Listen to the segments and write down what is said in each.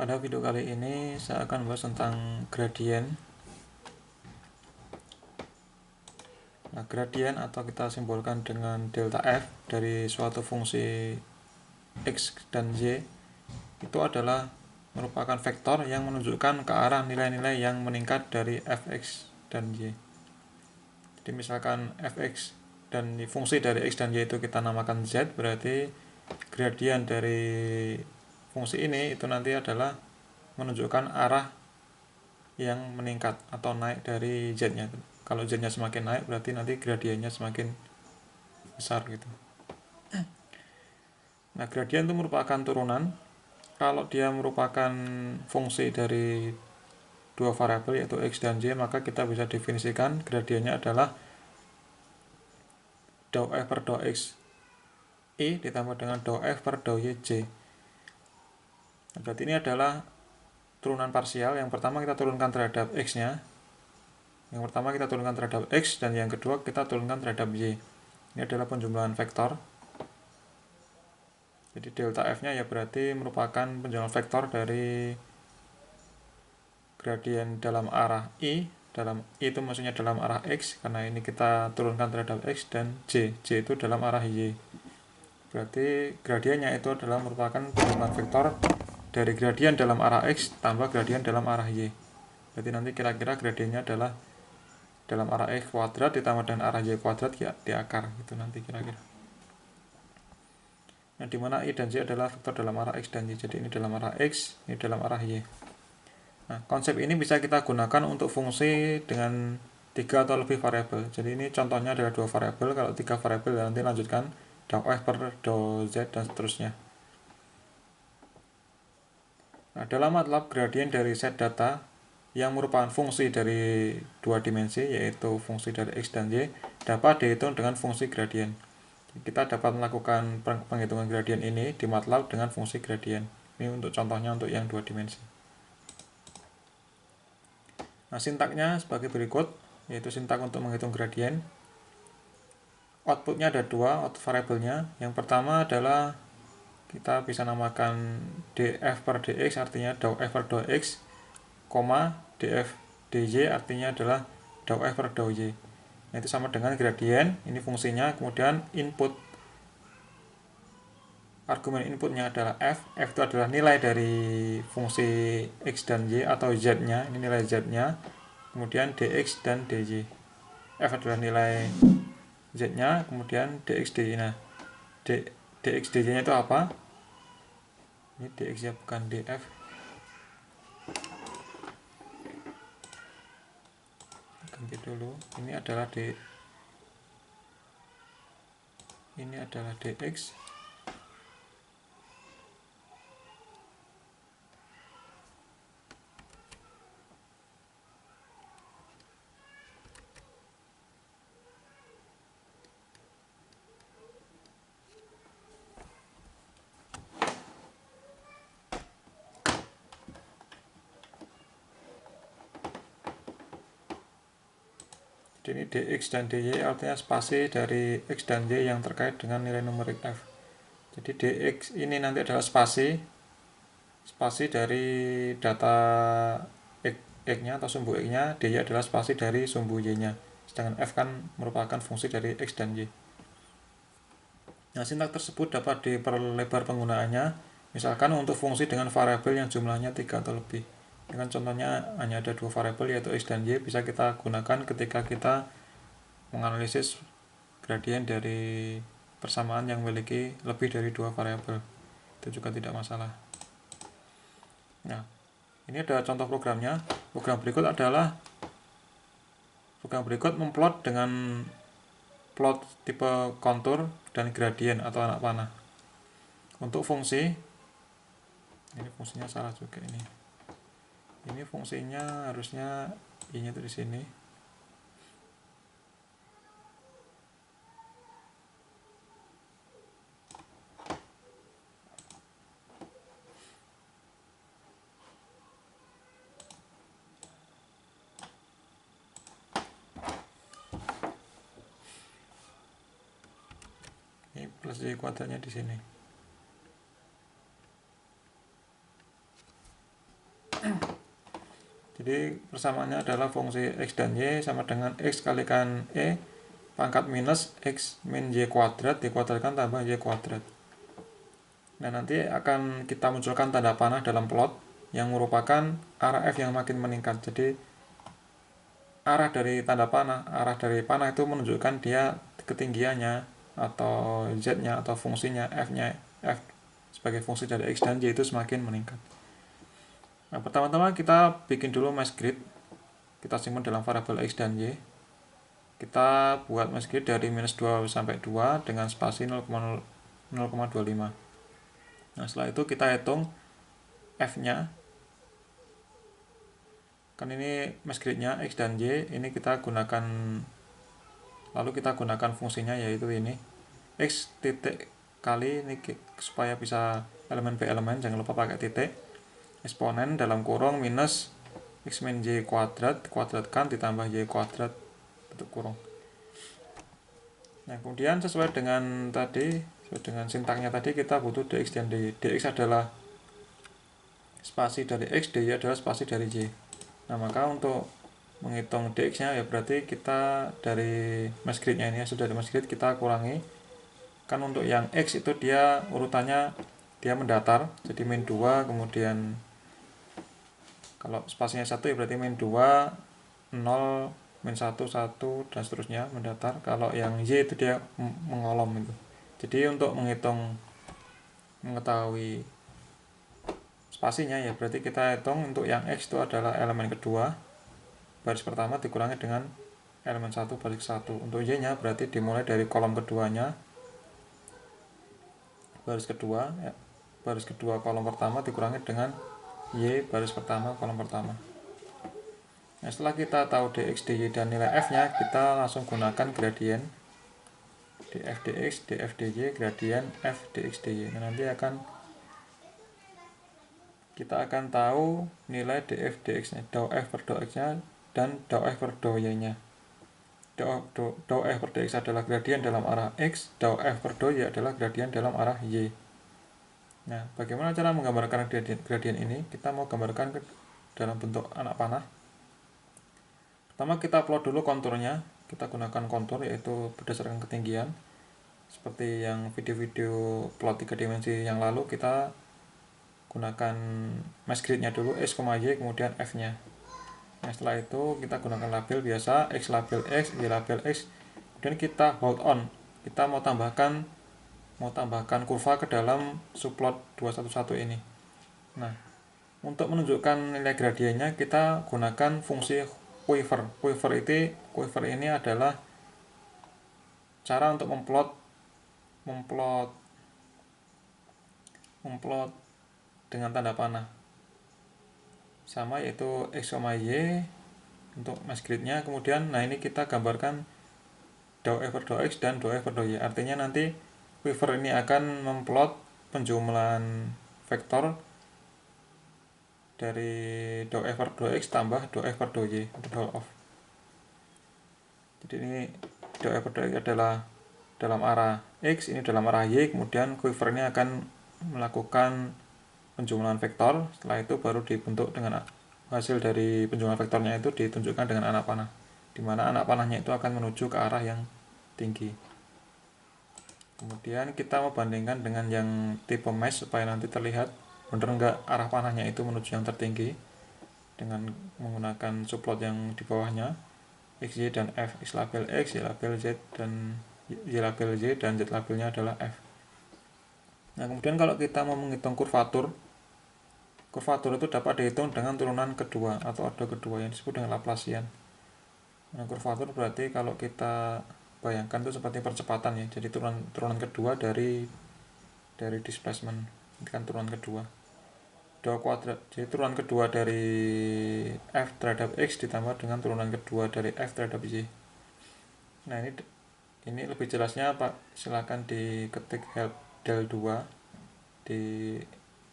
Pada video kali ini saya akan bahas tentang gradien. Nah, gradien atau kita simbolkan dengan delta f dari suatu fungsi x dan y itu adalah merupakan vektor yang menunjukkan ke arah nilai-nilai yang meningkat dari fx dan y. Jadi misalkan fx dan fungsi dari x dan y itu kita namakan z, berarti gradien dari fungsi ini itu nanti adalah menunjukkan arah yang meningkat atau naik dari z-nya. Kalau z-nya semakin naik berarti nanti gradiennya semakin besar gitu. Nah, gradien itu merupakan turunan. Kalau dia merupakan fungsi dari dua variabel yaitu x dan y, maka kita bisa definisikan gradiennya adalah dou f per dou x i ditambah dengan dou f per dou y j. Nah, berarti ini adalah turunan parsial. Yang pertama kita turunkan terhadap x-nya. Yang pertama kita turunkan terhadap x dan yang kedua kita turunkan terhadap y. Ini adalah penjumlahan vektor. Jadi delta f-nya ya berarti merupakan penjumlahan vektor dari gradien dalam arah i, dalam i itu maksudnya dalam arah x karena ini kita turunkan terhadap x, dan j itu dalam arah y. Berarti gradiennya itu adalah merupakan penjumlahan vektor dari gradien dalam arah x tambah gradien dalam arah y. Berarti nanti kira-kira gradiennya adalah dalam arah x kuadrat ditambah dengan arah y kuadrat ya di akar gitu nanti kira-kira. Nah, dimana i dan y adalah vektor dalam arah x dan y. Jadi ini dalam arah x, ini dalam arah y. Nah, konsep ini bisa kita gunakan untuk fungsi dengan 3 atau lebih variabel. Jadi ini contohnya adalah 2 variabel. Kalau 3 variabel nanti lanjutkan dou f per dou z dan seterusnya. Nah, dalam MATLAB gradien dari set data yang merupakan fungsi dari 2 dimensi yaitu fungsi dari x dan y dapat dihitung dengan fungsi gradien. Kita dapat melakukan penghitungan gradien ini di MATLAB dengan fungsi gradien. Ini untuk contohnya untuk yang 2 dimensi. Nah, sintaknya sebagai berikut, yaitu sintak untuk menghitung gradien. Outputnya ada 2, output variabelnya. Yang pertama adalah kita bisa namakan df per dx artinya dou f per dou x, df dy artinya adalah dou f per dou y. Nah, itu sama dengan gradien, ini fungsinya, kemudian input. Argumen inputnya adalah f itu adalah nilai dari fungsi x dan y atau z-nya, ini nilai z-nya, kemudian dx dan dy. F adalah nilai z-nya, kemudian dx dy. Nah, dx dy-nya itu apa? Ini dx ya, bukan df. Ganti dulu. Ini adalah dx. Jadi ini dx dan dy artinya spasi dari x dan y yang terkait dengan nilai numerik f. Jadi dx ini nanti adalah spasi dari data x-nya atau sumbu x-nya, dy adalah spasi dari sumbu y-nya. Sedangkan f kan merupakan fungsi dari x dan y. Nah, sintak tersebut dapat diperlebar penggunaannya, misalkan untuk fungsi dengan variabel yang jumlahnya 3 atau lebih. Ini kan contohnya hanya ada 2 variabel yaitu x dan y, bisa kita gunakan ketika kita menganalisis gradien dari persamaan yang memiliki lebih dari 2 variabel. Itu juga tidak masalah. Nah, ini ada contoh programnya. Program berikut memplot dengan plot tipe kontur dan gradien atau anak panah. Untuk fungsi, ini fungsinya salah juga ini. Ini fungsinya harusnya i-nya itu di sini. Ini plus y kuadratnya di sini. Jadi persamaannya adalah fungsi x dan y sama dengan x kalikan e pangkat minus x min y kuadrat dikuadratkan tambah y kuadrat. Nah, nanti akan kita munculkan tanda panah dalam plot yang merupakan arah f yang makin meningkat. Jadi arah dari panah itu menunjukkan dia ketinggiannya atau z-nya atau fungsinya f-nya, f sebagai fungsi dari x dan y itu semakin meningkat. Nah, pertama-tama kita bikin dulu mesh grid. Kita simpan dalam variabel x dan y. Kita buat mesh grid dari minus 2 sampai 2 dengan spasi 0,25. Nah, setelah itu kita hitung f-nya. Kan ini mesh grid-nya x dan y, ini kita gunakan, lalu kita gunakan fungsinya yaitu ini x titik kali ini supaya bisa elemen per elemen, jangan lupa pakai titik, eksponen dalam kurung minus x min y kuadrat kuadratkan ditambah y kuadrat tutup kurung. Nah, kemudian sesuai dengan sintaknya tadi kita butuh dx dan dy. Dx adalah spasi dari x, dy adalah spasi dari y. Nah, maka untuk menghitung dx nya ya berarti kita dari mesh grid nya ini, hasil dari mesh grid kita kurangi. Kan untuk yang x itu dia urutannya dia mendatar, jadi min 2, kemudian kalau spasinya 1 ya berarti min 2, 0, min 1, 1, dan seterusnya mendatar. Kalau yang y itu dia mengolom itu. Jadi untuk mengetahui spasinya ya berarti kita hitung untuk yang x itu adalah elemen kedua baris pertama dikurangi dengan elemen 1 baris 1. Untuk y nya berarti dimulai dari kolom keduanya, baris kedua kolom pertama dikurangi dengan y baris pertama kolom pertama. Nah, setelah kita tahu dx, dy dan nilai f nya, kita langsung gunakan gradien df dx, df dy, gradien f dx dy. Nah, nanti kita akan tahu nilai df dx nya, dou f per dou x nya dan dou f per dou y nya. Dou f per dx adalah gradien dalam arah x, dou f per dou y adalah gradien dalam arah y. Nah, bagaimana cara menggambarkan gradien ini? Kita mau gambarkan dalam bentuk anak panah. Pertama kita plot dulu konturnya. Kita gunakan kontur yaitu berdasarkan ketinggian. Seperti yang video-video plot 3 dimensi yang lalu, kita gunakan mesh grid-nya dulu x, y, kemudian f-nya. Nah, setelah itu kita gunakan label biasa, x label x, y label x. Kemudian kita hold on. Kita mau tambahkan kurva ke dalam subplot 211 ini. Nah, untuk menunjukkan nilai gradiennya kita gunakan fungsi quiver. Quiver ini adalah cara untuk memplot dengan tanda panah. Sama yaitu x, y untuk mesh grid-nya. Kemudian nah ini kita gambarkan dou f per dou x dan dou f per dou y. Artinya nanti quiver ini akan memplot penjumlahan vektor dari dou f per dou x tambah dou f per dou y untuk dou of. Jadi ini dou f per dou x adalah dalam arah x, ini dalam arah y, kemudian quiver ini akan melakukan penjumlahan vektor. Setelah itu baru dibentuk dengan hasil dari penjumlahan vektornya itu ditunjukkan dengan anak panah, di mana anak panahnya itu akan menuju ke arah yang tinggi. Kemudian kita membandingkan dengan yang tipe mesh supaya nanti terlihat benar enggak arah panahnya itu menuju yang tertinggi dengan menggunakan subplot yang di bawahnya x, y, dan f. X label x, y label z, dan y label y, dan z labelnya adalah f. Nah, kemudian kalau kita mau menghitung kurvatur itu dapat dihitung dengan turunan kedua atau order kedua yang disebut dengan Laplacian. Nah, kurvatur berarti kalau kita bayangkan itu seperti percepatan ya, jadi turunan kedua dari displacement, ini kan turunan kedua dou kuadrat, jadi turunan kedua dari f terhadap x ditambah dengan turunan kedua dari f terhadap y. Nah, ini lebih jelasnya Pak, silakan diketik help del 2 di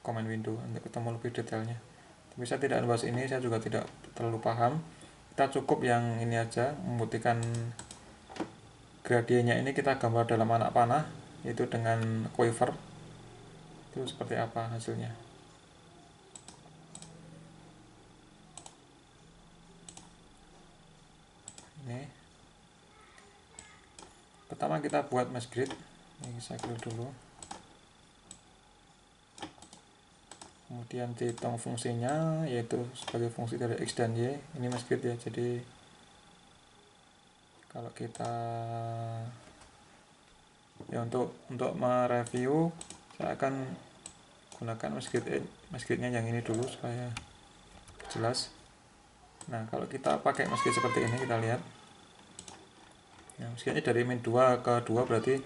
comment window untuk ketemu lebih detailnya. Tapi saya tidak membahas ini, saya juga tidak terlalu paham. Kita cukup yang ini aja, membuktikan gradiennya ini kita gambar dalam anak panah, yaitu dengan quiver. Itu seperti apa hasilnya. Pertama kita buat mesh grid. Ini saya klik dulu. Kemudian dihitung fungsinya, yaitu sebagai fungsi dari X dan Y. Ini mesh grid ya, jadi kalau kita ya untuk mereview, saya akan gunakan mesh gridnya yang ini dulu supaya jelas. Nah, kalau kita pakai mesh grid seperti ini, kita lihat. Nah, mesh gridnya dari min 2 ke 2, berarti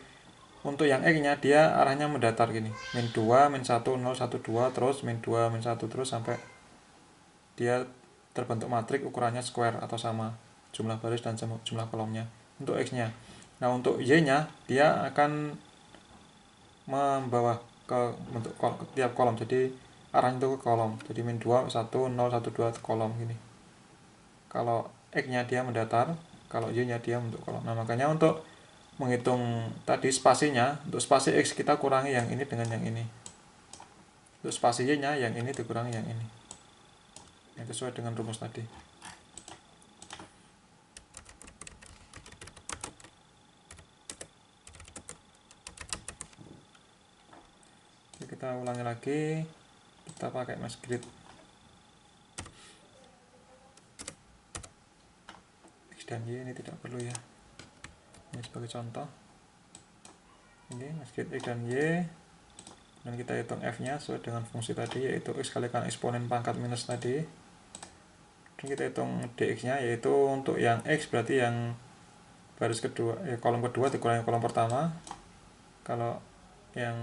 untuk yang X-nya dia arahnya mendatar gini. Min 2, min 1, 0, 1, 2, terus min 2, min 1, terus sampai dia terbentuk matrik ukurannya square atau sama jumlah baris dan jumlah kolomnya untuk X-nya. Nah, untuk Y-nya dia akan membawa ke bentuk tiap kolom, jadi arahnya itu ke kolom, jadi min 2, 1, 0, 1, 2 kolom gini. Kalau X-nya dia mendatar, kalau Y-nya dia bentuk kolom. Nah, makanya untuk menghitung tadi spasinya, untuk spasi X kita kurangi yang ini dengan yang ini. Untuk spasi Y-nya yang ini dikurangi yang ini. Yang sesuai dengan rumus tadi. Oke, kita ulangi lagi. Kita pakai mesh grid. X dan Y ini tidak perlu ya. Ini sebagai contoh. Ini mesh grid X dan Y. Dan kita hitung F-nya sesuai dengan fungsi tadi, yaitu X kalikan eksponen pangkat minus tadi. Dan kita hitung dx-nya, yaitu untuk yang X berarti yang baris kedua, kolom kedua dikurangi kolom pertama. Kalau yang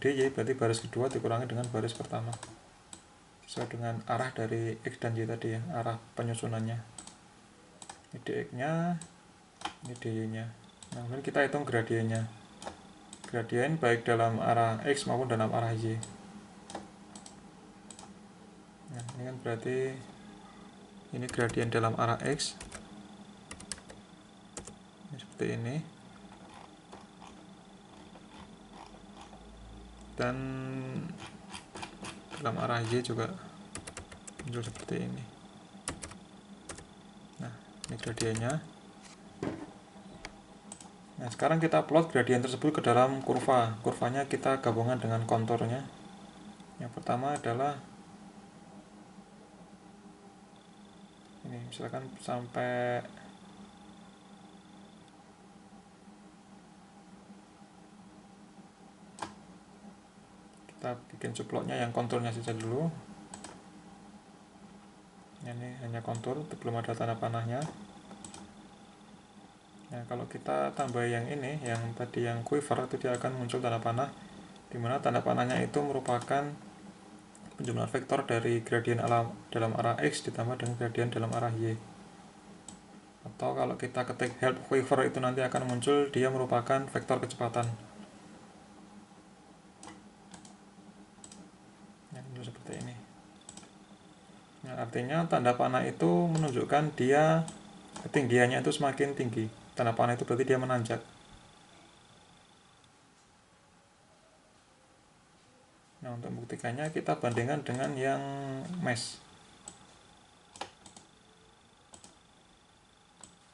dy berarti baris kedua dikurangi dengan baris pertama, sesuai dengan arah dari X dan Y tadi ya, arah penyusunannya. Ini dx-nya, ini dy-nya. Nah, kemudian kita hitung gradiennya. Gradien baik dalam arah X maupun dalam arah Y. Nah, ini kan berarti ini gradien dalam arah X. Ini seperti ini. Dan dalam arah Y juga muncul seperti ini. Nah, ini gradiennya. Nah, sekarang kita plot gradien tersebut ke dalam kurva. Kurvanya kita gabungan dengan konturnya. Yang pertama adalah ini, misalkan sampai kita bikin subplotnya yang konturnya saja dulu. Ini hanya kontur, belum ada tanda panahnya. Nah, kalau kita tambah yang ini, yang tadi yang quiver, itu dia akan muncul tanda panah, dimana tanda panahnya itu merupakan penjumlahan vektor dari gradien dalam arah X ditambah dengan gradien dalam arah Y. Atau kalau kita ketik help quiver, itu nanti akan muncul dia merupakan vektor kecepatan. Nah, seperti ini. Nah, artinya tanda panah itu menunjukkan dia ketinggiannya itu semakin tinggi. Tanda panah itu berarti dia menanjak. Nah, untuk membuktikannya kita bandingkan dengan yang mesh.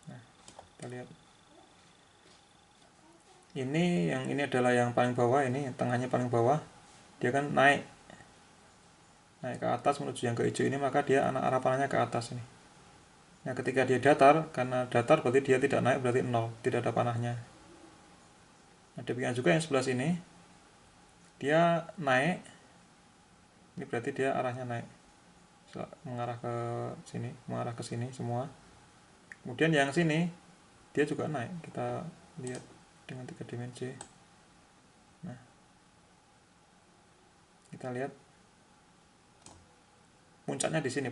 Nah, kita lihat. Yang ini adalah yang paling bawah, ini tengahnya paling bawah. Dia kan naik ke atas menuju yang ke hijau ini, maka dia arah panahnya ke atas ini. Nah, ketika dia datar, karena datar berarti dia tidak naik, berarti 0, tidak ada panahnya. Nah, demikian juga yang sebelah sini, dia naik, ini berarti dia arahnya naik, mengarah ke sini semua. Kemudian yang sini, dia juga naik, kita lihat dengan 3 dimensi. Nah, kita lihat puncaknya di sini.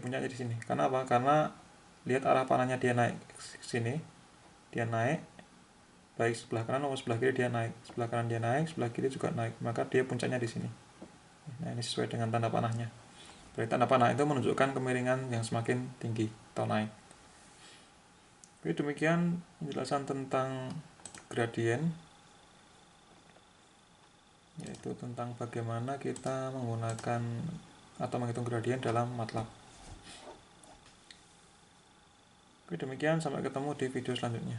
Karena apa? Karena lihat arah panahnya dia naik ke sini, dia naik, baik sebelah kanan maupun sebelah kiri dia naik. Sebelah kanan dia naik, sebelah kiri juga naik, maka dia puncaknya di sini. Nah, ini sesuai dengan tanda panahnya. Berarti tanda panah itu menunjukkan kemiringan yang semakin tinggi atau naik. Oke, demikian penjelasan tentang gradien, yaitu tentang bagaimana kita menggunakan atau menghitung gradien dalam MATLAB. Oke, demikian, sampai ketemu di video selanjutnya.